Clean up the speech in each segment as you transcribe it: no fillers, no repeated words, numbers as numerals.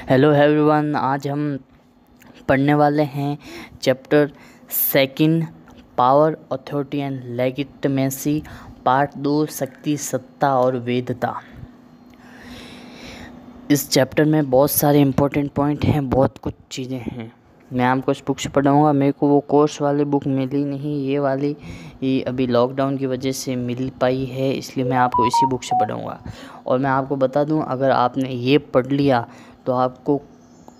Hello everyone, आज हम पढ़ने वाले हैं chapter second, power, authority and legitimacy, part 2, शक्ति, सत्ता और वैधता। इस चैप्टर में बहुत सारे इम्पोर्टेंट पॉइंट हैं, बहुत कुछ चीज़ें हैं। मैं आपको इस बुक से पढ़ाऊँगा। मेरे को वो कोर्स वाली बुक मिली नहीं, ये वाली ये अभी लॉकडाउन की वजह से मिल पाई है, इसलिए मैं आपको इसी बुक से पढ़ाऊँगा। और मैं आपको बता दूँ, अगर आपने ये पढ़ लिया तो आपको,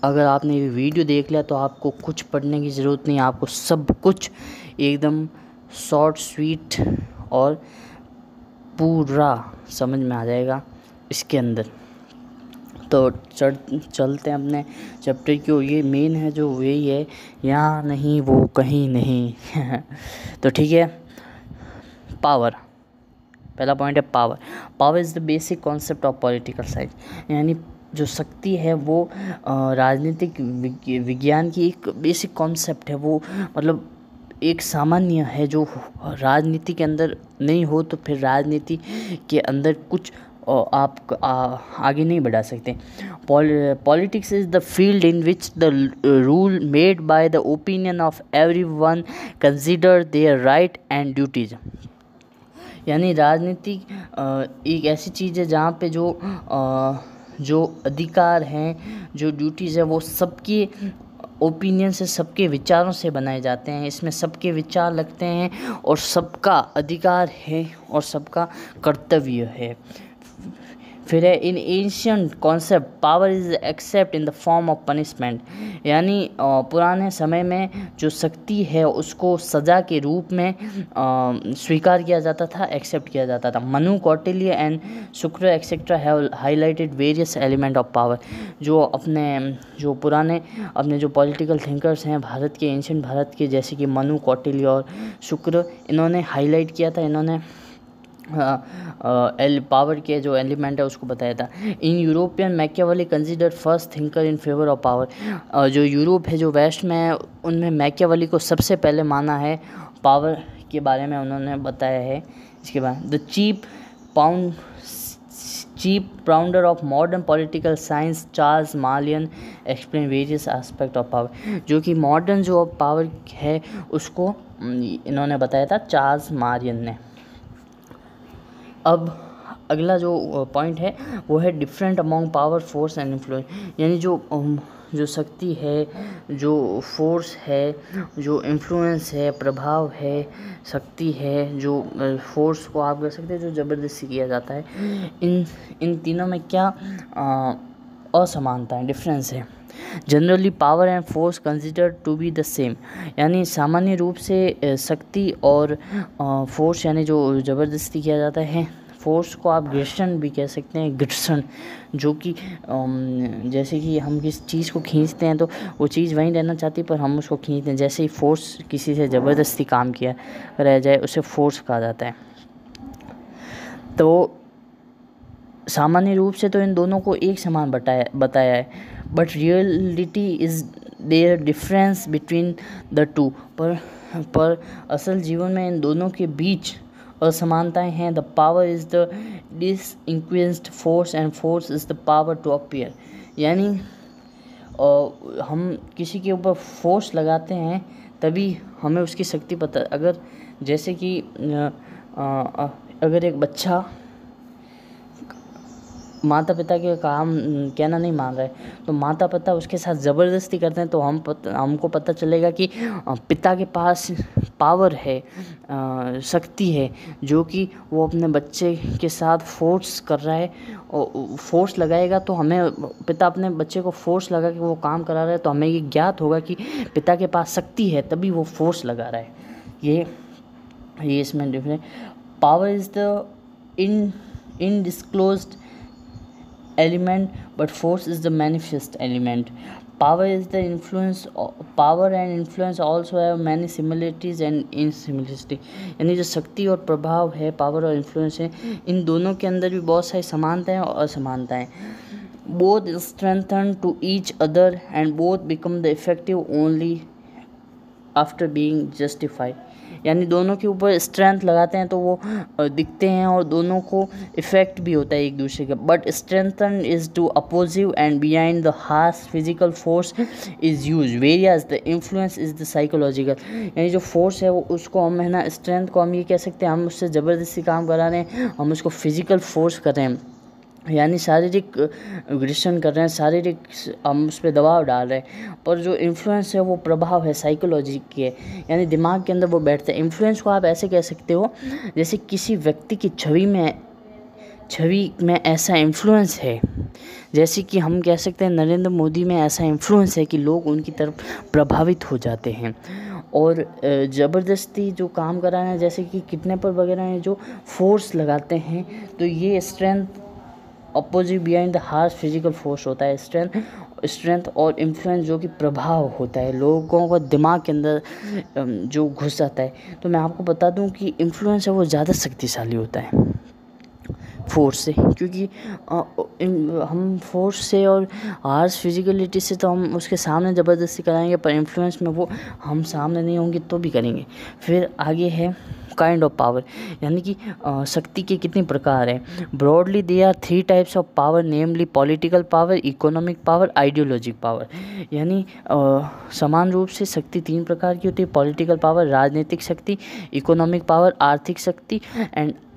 अगर आपने ये वीडियो देख लिया तो आपको कुछ पढ़ने की ज़रूरत नहीं, आपको सब कुछ एकदम शॉर्ट स्वीट और पूरा समझ में आ जाएगा इसके अंदर। तो चलते हैं अपने चैप्टर की ओर। ये मेन है जो वही है, यहाँ नहीं वो कहीं नहीं। तो ठीक है, पावर। पहला पॉइंट है power. Power is the basic concept of political science, यानी जो शक्ति है वो राजनीतिक विज्ञान की एक बेसिक कॉन्सेप्ट है। वो मतलब एक सामान्य है जो राजनीति के अंदर नहीं हो तो फिर राजनीति के अंदर कुछ आप आगे नहीं बढ़ा सकते। Politics is the field in which the rule made by the opinion of everyone consider their right and duties, यानी राजनीति एक ऐसी चीज़ है जहाँ पे जो अधिकार हैं, जो ड्यूटीज़ है, वो सबके ओपिनियन से, सबके विचारों से बनाए जाते हैं। इसमें सबके विचार लगते हैं और सबका अधिकार है और सबका कर्तव्य है। फिर है in ancient concept power is accept in the form of punishment, यानी पुराने समय में जो शक्ति है उसको सज़ा के रूप में स्वीकार किया जाता था, एक्सेप्ट किया जाता था। मनु, कौटिल्य एंड शुक्र etcetera have highlighted various element of power. जो पुराने अपने जो पॉलिटिकल थिंकर्स हैं भारत के, एंशियंट भारत के, जैसे कि मनु, कौटिल्य और शुक्र, इन्होंने हाईलाइट किया था, इन्होंने पावर के जो एलिमेंट है उसको बताया था। In European Machiavelli considered first thinker in favour of power. जो यूरोप है, जो वेस्ट में है, उनमें मैकियावेली को सबसे पहले माना है, पावर के बारे में उन्होंने बताया है। इसके बाद the chief founder of modern political science Charles Merriam explain various aspect of power, जो कि मॉडर्न जो पावर है उसको इन्होंने बताया था, चार्ल्स मार्लियन ने। अब अगला जो पॉइंट है वो है different among power, force and influence, यानी जो शक्ति है, जो फोर्स है, जो इन्फ्लुएंस है, प्रभाव है, शक्ति है, जो फोर्स को आप कह सकते हैं जो ज़बरदस्ती किया जाता है, इन तीनों में क्या असमानता है, डिफरेंस है। Generally power and force considered to be the same, यानी सामान्य रूप से शक्ति और फोर्स, यानी जो ज़बरदस्ती किया जाता है, फोर्स को आप घर्षण भी कह सकते हैं, घर्षण, जो कि जैसे कि हम किसी चीज़ को खींचते हैं तो वो चीज़ वहीं रहना चाहती है पर हम उसको खींचते हैं। जैसे ही फोर्स किसी से ज़बरदस्ती काम किया रह जाए उसे फोर्स कहा जाता है। तो सामान्य रूप से तो इन दोनों को एक समान बताया है, but reality is there difference between the two, पर असल जीवन में इन दोनों के बीच असमानताएं हैं। The power is the disinclined force and force is the power to appear, यानी हम किसी के ऊपर फोर्स लगाते हैं तभी हमें उसकी शक्ति पता। अगर जैसे कि अगर एक बच्चा माता पिता के काम कहना नहीं मान रहा है तो माता पिता उसके साथ ज़बरदस्ती करते हैं, तो हमको पता चलेगा कि पिता के पास पावर है, शक्ति है, जो कि वो अपने बच्चे के साथ फोर्स कर रहा है। और फोर्स लगाएगा तो हमें, पिता अपने बच्चे को फोर्स लगा के वो काम करा रहा है तो हमें ये ज्ञात होगा कि पिता के पास शक्ति है तभी वो फोर्स लगा रहा है। ये इसमें different. Power is the undisclosed element, but force is the manifest element. Power is the influence. Power and influence also have many similarities and insimilarities, यानी जो शक्ति और प्रभाव है, पावर और इन्फ्लुएंस है, इन दोनों के अंदर भी बहुत सारी समानताएं और असमानताएं। Both strengthen to each other and both become the effective only after being justified, यानी दोनों के ऊपर स्ट्रेंथ लगाते हैं तो वो दिखते हैं और दोनों को इफ़ेक्ट भी होता है एक दूसरे का। But strengthen is to oppose and behind the harsh physical force is use various the influence is the psychological. यानी जो फोर्स है वो उसको हम है ना, स्ट्रेंथ को हम ये कह सकते हैं हम उससे ज़बरदस्ती काम करा रहे हैं, हम उसको फिजिकल फोर्स कर रहे हैं, यानी शारीरिक एग्रेशन कर रहे हैं, शारीरिक हम उस पर दबाव डाल रहे हैं। पर जो इन्फ्लुएंस है वो प्रभाव है साइकोलॉजी की है, यानी दिमाग के अंदर वो बैठता है। इन्फ्लुएंस को आप ऐसे कह सकते हो जैसे किसी व्यक्ति की छवि में ऐसा इन्फ्लुएंस है, जैसे कि हम कह सकते हैं नरेंद्र मोदी में ऐसा इन्फ्लुएंस है कि लोग उनकी तरफ प्रभावित हो जाते हैं और ज़बरदस्ती जो काम करा है, जैसे कि किडनैपर वगैरह हैं जो फोर्स लगाते हैं, तो ये strength opposite behind the harsh physical force होता है। स्ट्रेंथ और इन्फ्लुएंस जो कि प्रभाव होता है लोगों को दिमाग के अंदर जो घुस जाता है। तो मैं आपको बता दूं कि इन्फ्लुएंस है वो ज़्यादा शक्तिशाली होता है फोर्स से, क्योंकि हम फोर्स से और हार्श फिजिकलिटी से तो हम उसके सामने ज़बरदस्ती कराएंगे, पर इन्फ्लुएंस में वो हम सामने नहीं होंगे तो भी करेंगे। फिर आगे है काइंड ऑफ पावर, यानी कि शक्ति के कितने प्रकार हैं। Broadly they are 3 types of power, namely political power, economic power, ideologic power. यानी समान रूप से शक्ति 3 प्रकार की होती है। पॉलिटिकल पावर राजनीतिक शक्ति, इकोनॉमिक पावर आर्थिक शक्ति,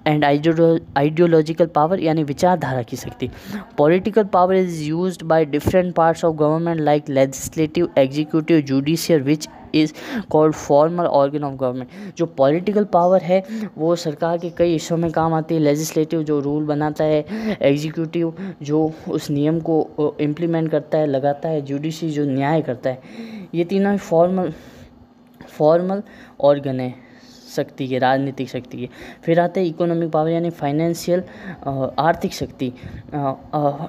एंड आइडियोलॉजिकल पावर यानी विचारधारा की शक्ति। Political power is used by different parts of government like legislative, executive, judicial which is called formal organ of government. जो पॉलिटिकल पावर है वो सरकार के कई हिस्सों में काम आती है। लेजिस्लेटिव जो रूल बनाता है, एग्जीक्यूटिव जो उस नियम को इम्प्लीमेंट करता है, लगाता है, जुडिशरी जो न्याय करता है। ये तीनों फॉर्मल ऑर्गन है शक्ति के, राजनीतिक शक्ति के। फिर आता है इकोनॉमिक पावर यानी फाइनेंशियल आर्थिक शक्ति।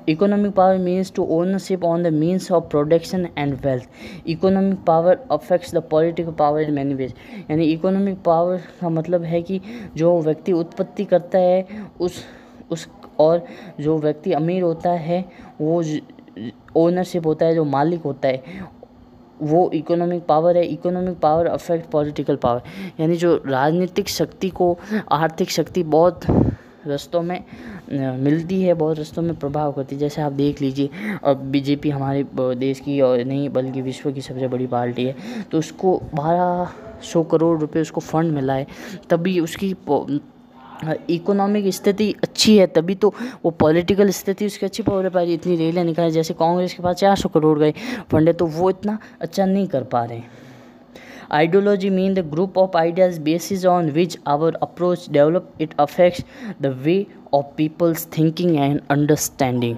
Economic power means to ownership on the means of production and wealth. Economic power affects the political power in many ways. यानी इकोनॉमिक पावर का मतलब है कि जो व्यक्ति उत्पत्ति करता है उस और जो व्यक्ति अमीर होता है वो ओनरशिप होता है, जो मालिक होता है वो इकोनॉमिक पावर है। Economic power affect political power, यानी जो राजनीतिक शक्ति को आर्थिक शक्ति बहुत रस्तों में मिलती है, बहुत रस्तों में प्रभाव करती है। जैसे आप देख लीजिए अब बीजेपी हमारे देश की और नहीं बल्कि विश्व की सबसे बड़ी पार्टी है, तो उसको 1200 करोड़ रुपए उसको फंड मिला है, तभी उसकी इकोनॉमिक स्थिति अच्छी है, तभी तो वो पॉलिटिकल स्थिति उसकी अच्छी हो पा रही। इतनी रैलियाँ निकाली, जैसे कांग्रेस के पास 400 करोड़ गए फंड है तो वो इतना अच्छा नहीं कर पा रहे। Ideology mean the group of ideas basis on which our approach develop, it affects the way of people's thinking and understanding.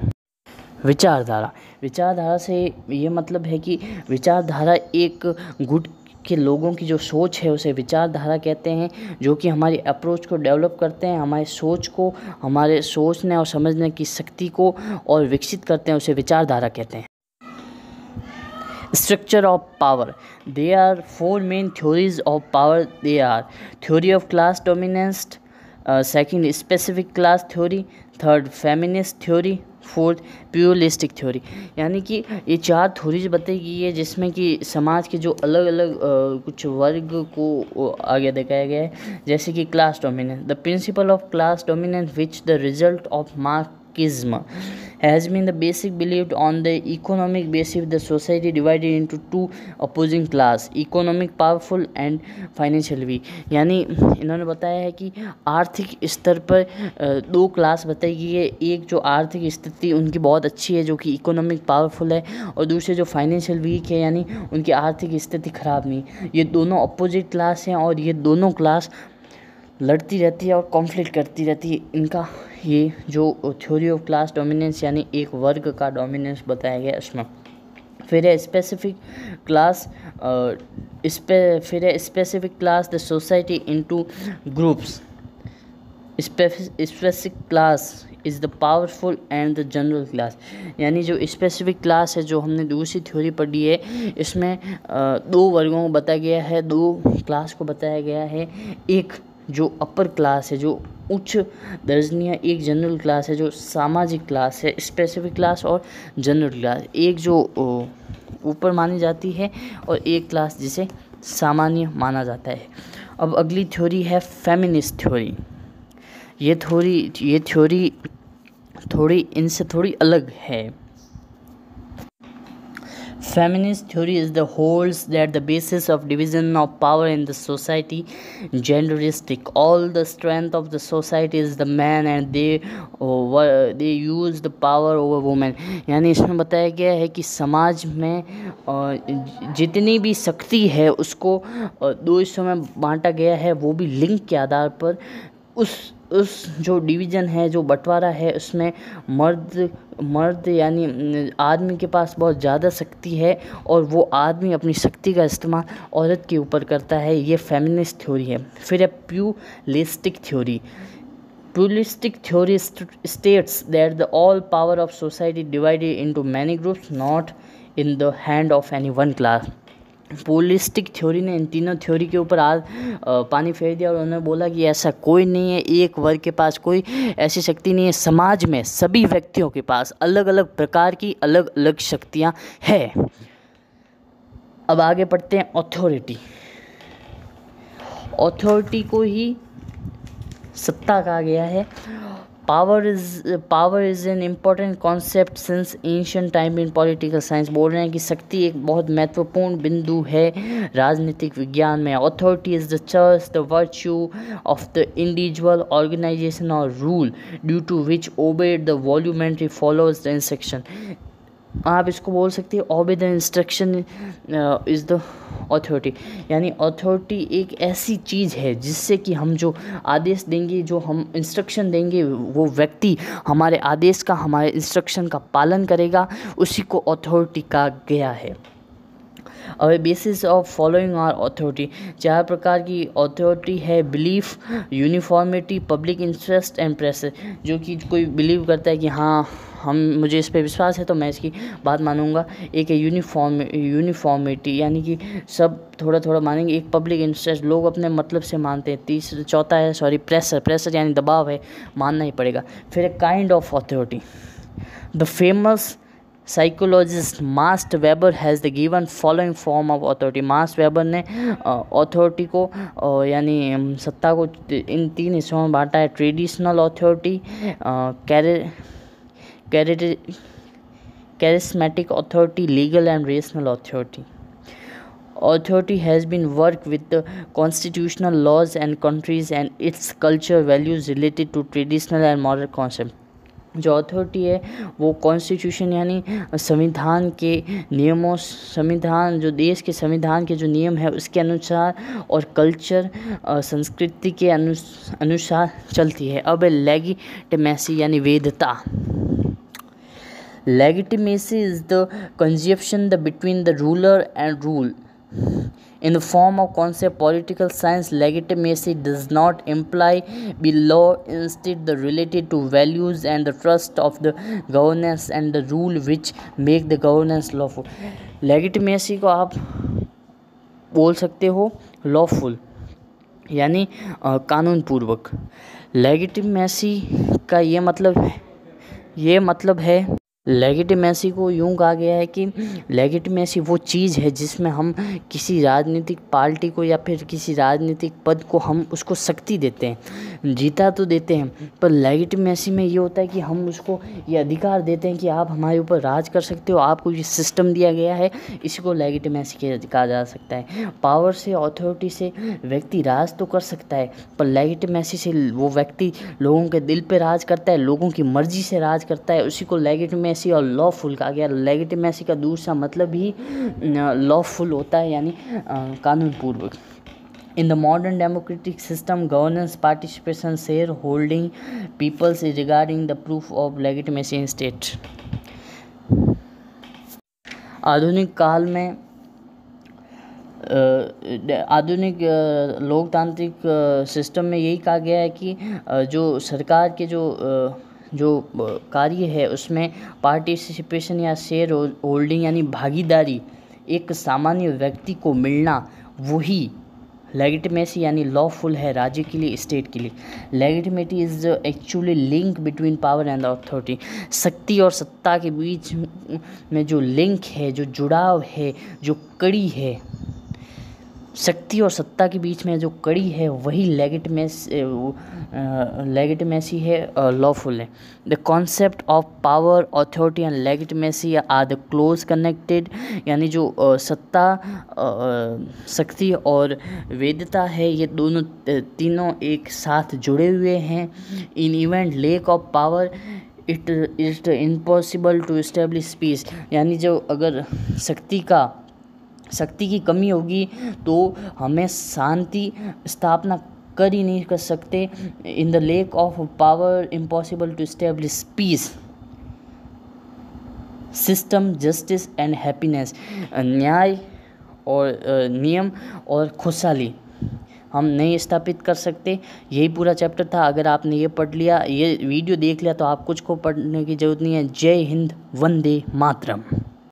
विचारधारा से ये मतलब है कि विचारधारा एक गुट के लोगों की जो सोच है उसे विचारधारा कहते हैं, जो कि हमारी अप्रोच को डेवलप करते हैं, हमारे सोच को, हमारे सोचने और समझने की शक्ति को और विकसित करते हैं, उसे विचारधारा कहते हैं। Structure of power, they are 4 main theories of power. They are theory of class dominance, second specific class theory, third feminist theory, fourth pluralistic theory. यानी कि ये 4 थ्योरीज बताई गई है जिसमें कि समाज के जो अलग अलग कुछ वर्ग को आगे दिखाया गया है। जैसे कि class dominance, the principle of class dominance which the result of Marxism has been the basic believed on the economic basis the society divided into 2 opposing class, economic powerful and financial weak। यानी इन्होंने बताया है कि आर्थिक स्तर पर 2 class बताई गई है, एक जो आर्थिक स्थिति उनकी बहुत अच्छी है जो कि इकोनॉमिक पावरफुल है, और दूसरे जो फाइनेंशियल वीक है यानी उनकी आर्थिक स्थिति ख़राब नहीं। ये दोनों अपोजिट क्लास हैं और ये दोनों क्लास लड़ती रहती है और कॉन्फ्लिक्ट करती रहती है। इनका ये जो थ्योरी ऑफ क्लास डोमिनेंस यानी एक वर्ग का डोमिनेंस बताया गया उसमें। फिर है specific class, specific class the society into groups. Specific class is the powerful and the general class. यानी जो स्पेसिफिक क्लास है जो हमने दूसरी थ्योरी पढ़ी है, इसमें 2 वर्गों को बताया गया है, 2 क्लास को बताया गया है। एक जो अपर क्लास है जो उच्च दर्जनीय, एक जनरल क्लास है जो सामाजिक क्लास है। स्पेसिफिक क्लास और जनरल क्लास, एक जो ऊपर मानी जाती है और एक क्लास जिसे सामान्य माना जाता है। अब अगली थ्योरी है फेमिनिस्ट थ्योरी। ये थ्योरी थोड़ी इनसे थोड़ी अलग है। Feminist theory is the holds that the basis of division of power in the society genderistic. All the strength of the society is the man and they use the power over women. यानी इसमें बताया गया है कि समाज में जितनी भी शक्ति है उसको दो हिस्सों में बांटा गया है, वो भी लिंग के आधार पर। उस जो डिवीज़न है, जो बंटवारा है, उसमें मर्द यानी आदमी के पास बहुत ज़्यादा शक्ति है और वो आदमी अपनी शक्ति का इस्तेमाल औरत के ऊपर करता है। ये फेमिनिस्ट थ्योरी है। फिर है प्यूलिस्टिक theory. Pluralistic theory states that the all power of society divided into many groups, not in the hand of any one class. Pluralistic theory ने इन तीनों थ्योरी के ऊपर पानी फेर दिया और उन्होंने बोला कि ऐसा कोई नहीं है, एक वर्ग के पास कोई ऐसी शक्ति नहीं है। समाज में सभी व्यक्तियों के पास अलग अलग प्रकार की अलग अलग शक्तियाँ हैं। अब आगे पढ़ते हैं अथॉरिटी। अथॉरिटी को ही सत्ता कहा गया है। Power is an important concept since ancient time in political science. बोल रहे हैं कि शक्ति एक बहुत महत्वपूर्ण बिंदु है राजनीतिक विज्ञान में। Authority is the choice the virtue of the individual organization और rule due to which obey the voluntary follows the instruction. आप इसको बोल सकते हैं obey the instruction is the authority. यानी अथॉरिटी एक ऐसी चीज़ है जिससे कि हम जो आदेश देंगे, जो हम इंस्ट्रक्शन देंगे, वो व्यक्ति हमारे आदेश का, हमारे इंस्ट्रक्शन का पालन करेगा, उसी को अथॉरिटी कहा गया है। और basis of following are authority. 4 प्रकार की अथॉरिटी है। Belief, uniformity, public interest and pressure. जो कि कोई बिलीव करता है कि हाँ मुझे इस पे विश्वास है तो मैं इसकी बात मानूंगा। एक है यूनिफॉर्मिटी, यानी कि सब थोड़ा थोड़ा मानेंगे। एक पब्लिक इंटरेस्ट, लोग अपने मतलब से मानते हैं। चौथा है प्रेशर यानी दबाव है, मानना ही पड़ेगा। फिर एक kind of authority. The famous psychologist marks weber has the given following form of authority. Marks weber ने अथॉरिटी को यानी सत्ता को इन 3 हिस्सों में बांटा है। Traditional authority, charismatic authority, legal and rational authority. Authority has been worked with the constitutional laws and countries and its culture values related to traditional and modern concept. जो अथॉरिटी है वो कॉन्स्टिट्यूशन यानी संविधान के नियमों, जो देश के संविधान के जो नियम है उसके अनुसार और कल्चर संस्कृति के अनुसार चलती है। अब लेगिटिमेसी यानी वैधता। Legitimacy is the conjunction between the ruler and rule. In the form of concept political science, legitimacy does not imply be law. Instead, the related to values and the trust of the governance and the rule which make the governance lawful. Legitimacy को आप बोल सकते हो lawful यानी कानून पूर्वक। Legitimacy का ये मतलब है लेगिटिमेसी को यूँ कहा गया है कि लेगिटिमेसी वो चीज़ है जिसमें हम किसी राजनीतिक पार्टी को या फिर किसी राजनीतिक पद को हम उसको शक्ति देते हैं, जीता तो देते हैं, पर लेगिटिमेसी में ये होता है कि हम उसको ये अधिकार देते हैं कि आप हमारे ऊपर राज कर सकते हो, आपको ये सिस्टम दिया गया है, इसी को लेगिटिमेसी कहा जा सकता है। पावर से, अथॉरिटी से व्यक्ति राज तो कर सकता है, पर लेगिटिमेसी से वो व्यक्ति लोगों के दिल पे राज करता है, लोगों की मर्जी से राज करता है, उसी को लेगिटिमेसी और लॉफुल कहा गया। लेगिटिमेसी का दूसरा मतलब ही लॉफुल होता है यानी कानून पूर्वक। In the modern democratic system, governance, participation, shareholding, peoples is regarding the proof of legitimacy in state. आधुनिक काल में आधुनिक लोकतांत्रिक सिस्टम में यही कहा गया है कि जो सरकार के जो कार्य है उसमें पार्टिसिपेशन या शेयर होल्डिंग यानी भागीदारी एक सामान्य व्यक्ति को मिलना, वही लेगिटिमेसी यानी लॉफुल है राज्य के लिए, स्टेट के लिए। Legitimacy is actually link between power and authority. शक्ति और सत्ता के बीच में जो लिंक है, जो जुड़ाव है, जो कड़ी है, शक्ति और सत्ता के बीच में जो कड़ी है वही लेगिटिमेसी है, लॉफुल है। The concept of power, authority and legitimacy are the close connected, यानी जो सत्ता, शक्ति और वैधता है, ये दोनों तीनों एक साथ जुड़े हुए हैं। In event lack of power it is impossible to establish peace, यानी जो अगर शक्ति की कमी होगी तो हमें शांति स्थापना कर ही नहीं कर सकते। In the lack of power impossible to establish peace, system, justice and happiness, न्याय और नियम और खुशहाली हम नहीं स्थापित कर सकते। यही पूरा चैप्टर था। अगर आपने ये पढ़ लिया, ये वीडियो देख लिया, तो आप कुछ को पढ़ने की ज़रूरत नहीं है। जय हिंद, वंदे मातरम।